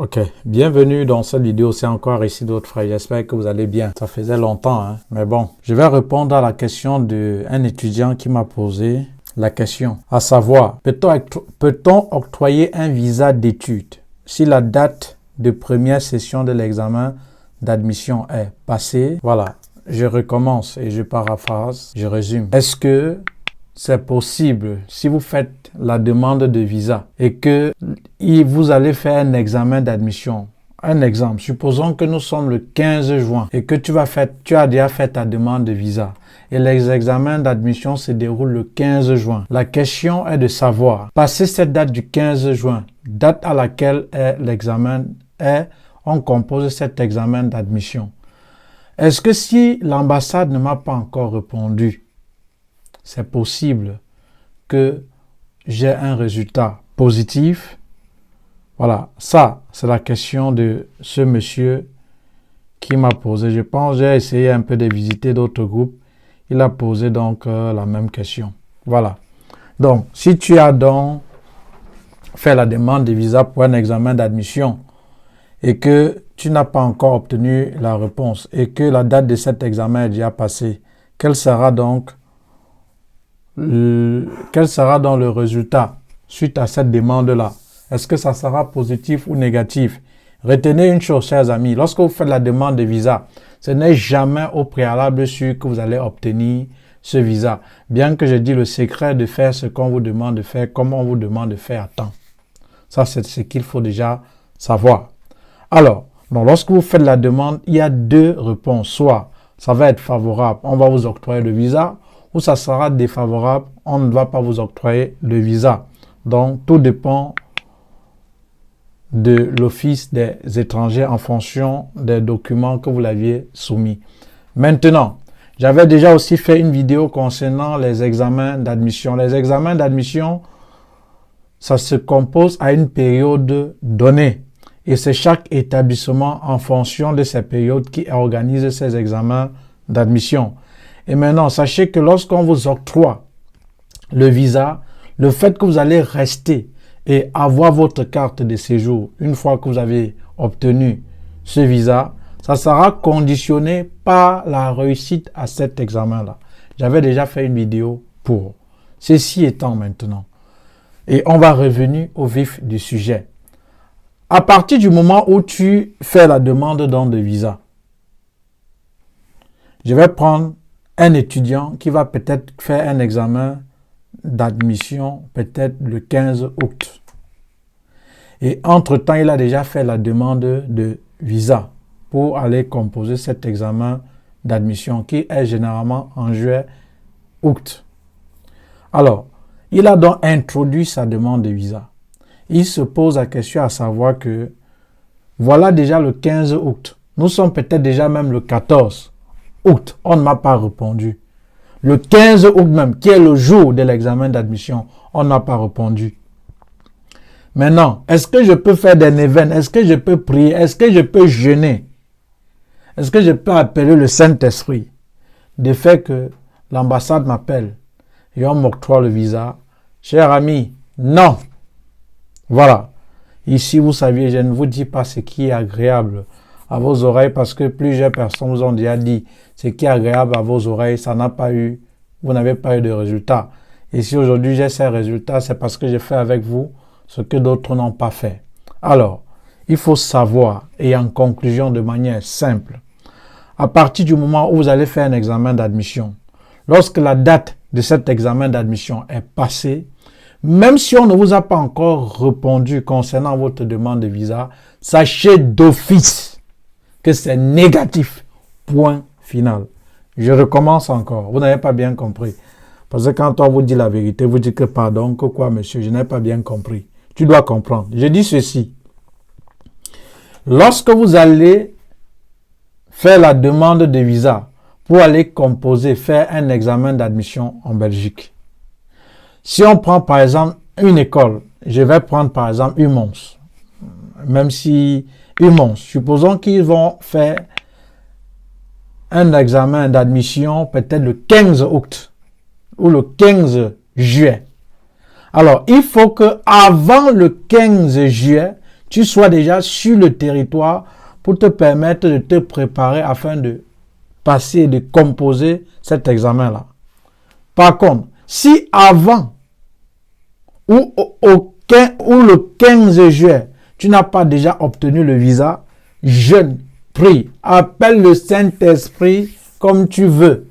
Ok, bienvenue dans cette vidéo, c'est encore ici d'autres frères, j'espère que vous allez bien. Ça faisait longtemps, hein? Mais bon, je vais répondre à la question d'un étudiant qui m'a posé la question, à savoir, peut-on octroyer un visa d'études si la date de première session de l'examen d'admission est passée? Voilà, je recommence et je paraphrase, je résume. Est-ce que c'est possible, si vous faites la demande de visa et que vous allez faire un examen d'admission, un exemple, supposons que nous sommes le 15 juin et que tu as déjà fait ta demande de visa et les examens d'admission se déroulent le 15 juin. La question est de savoir, passé cette date du 15 juin, date à laquelle l'examen est, on compose cet examen d'admission. Est-ce que si l'ambassade ne m'a pas encore répondu, c'est possible que j'ai un résultat positif? Voilà, ça, c'est la question de ce monsieur qui m'a posé. Je pense j'ai essayé un peu de visiter d'autres groupes. Il a posé donc la même question. Voilà. Donc, si tu as donc fait la demande de visa pour un examen d'admission et que tu n'as pas encore obtenu la réponse et que la date de cet examen est déjà passée, quel sera donc le résultat suite à cette demande-là? Est-ce que ça sera positif ou négatif? Retenez une chose, chers amis, lorsque vous faites la demande de visa, ce n'est jamais au préalable sûr que vous allez obtenir ce visa. Bien que je dis le secret de faire ce qu'on vous demande de faire, comme on vous demande de faire à temps. Ça, c'est ce qu'il faut déjà savoir. Alors, donc, lorsque vous faites la demande, il y a deux réponses. Soit ça va être favorable, on va vous octroyer le visa, ou ça sera défavorable, on ne va pas vous octroyer le visa. Donc, tout dépend de l'Office des étrangers en fonction des documents que vous l'aviez soumis. Maintenant, j'avais déjà aussi fait une vidéo concernant les examens d'admission. Les examens d'admission, ça se compose à une période donnée. Et c'est chaque établissement en fonction de ces périodes qui organise ces examens d'admission. Et maintenant, sachez que lorsqu'on vous octroie le visa, le fait que vous allez rester et avoir votre carte de séjour, une fois que vous avez obtenu ce visa, ça sera conditionné par la réussite à cet examen-là. J'avais déjà fait une vidéo pour. Ceci étant maintenant. Et on va revenir au vif du sujet. À partir du moment où tu fais la demande de visa, je vais prendre un étudiant qui va peut-être faire un examen d'admission peut-être le 15 août. Et entre-temps, il a déjà fait la demande de visa pour aller composer cet examen d'admission qui est généralement en juillet-août. Alors, il a donc introduit sa demande de visa. Il se pose la question à savoir que voilà déjà le 15 août. Nous sommes peut-être déjà même le 14 août. On ne m'a pas répondu. Le 15 août même, qui est le jour de l'examen d'admission, on n'a pas répondu. Maintenant, est-ce que je peux faire des neuvaines? Est-ce que je peux prier? Est-ce que je peux jeûner? Est-ce que je peux appeler le Saint-Esprit? De fait que l'ambassade m'appelle et on m'octroie le visa. Cher ami, non. Voilà. Ici, vous saviez, je ne vous dis pas ce qui est agréable à vos oreilles parce que plusieurs personnes vous ont déjà dit ce qui est agréable à vos oreilles, ça n'a pas eu, vous n'avez pas eu de résultats. Et si aujourd'hui j'ai ces résultats, c'est parce que j'ai fait avec vous ce que d'autres n'ont pas fait. Alors, il faut savoir, et en conclusion de manière simple, à partir du moment où vous allez faire un examen d'admission, lorsque la date de cet examen d'admission est passée, même si on ne vous a pas encore répondu concernant votre demande de visa, sachez d'office que c'est négatif. Point final. Je recommence encore. Vous n'avez pas bien compris. Parce que quand on vous dit la vérité, vous dites que pardon, que quoi monsieur, je n'ai pas bien compris. Tu dois comprendre. Je dis ceci. Lorsque vous allez faire la demande de visa pour aller composer, faire un examen d'admission en Belgique, si on prend par exemple une école, je vais prendre par exemple UMONS, même si UMONS, supposons qu'ils vont faire un examen d'admission peut-être le 15 août ou le 15 juillet. Alors, il faut que avant le 15 juillet, tu sois déjà sur le territoire pour te permettre de te préparer afin de passer et de composer cet examen-là. Par contre, si avant ou le 15 juin, tu n'as pas déjà obtenu le visa, jeûne, prie, appelle le Saint-Esprit comme tu veux.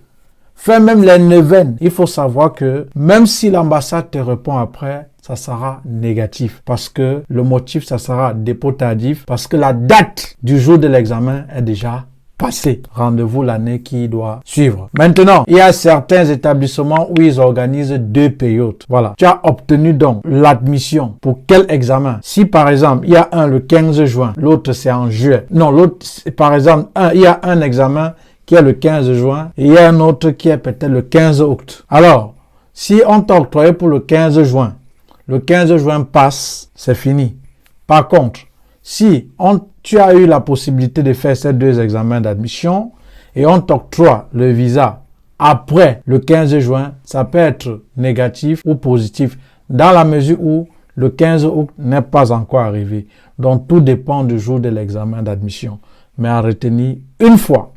Fais même les neuvaines. Il faut savoir que même si l'ambassade te répond après, ça sera négatif. Parce que le motif, ça sera dépôt tardif. Parce que la date du jour de l'examen est déjà passée. Rendez-vous l'année qui doit suivre. Maintenant, il y a certains établissements où ils organisent 2 périodes. Voilà. Tu as obtenu donc l'admission pour quel examen? Si par exemple, il y a un le 15 juin, l'autre c'est en juillet. Non, l'autre, par exemple, il y a un examen qui est le 15 juin et il y a un autre qui est peut-être le 15 août. Alors, si on t'a octroyé pour le 15 juin, le 15 juin passe, c'est fini. Par contre, si tu as eu la possibilité de faire ces 2 examens d'admission et on t'octroie le visa après le 15 juin, ça peut être négatif ou positif dans la mesure où le 15 août n'est pas encore arrivé. Donc, tout dépend du jour de l'examen d'admission. Mais à retenir une fois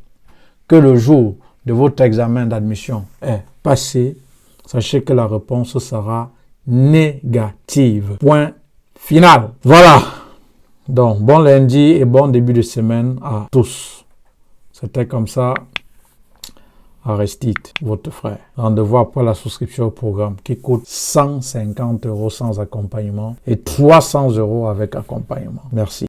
que le jour de votre examen d'admission est passé, sachez que la réponse sera négative. Point final. Voilà. Donc, bon lundi et bon début de semaine à tous. C'était comme ça, Aristide, votre frère. Rendez-vous après la souscription au programme qui coûte 150 € sans accompagnement et 300 € avec accompagnement. Merci.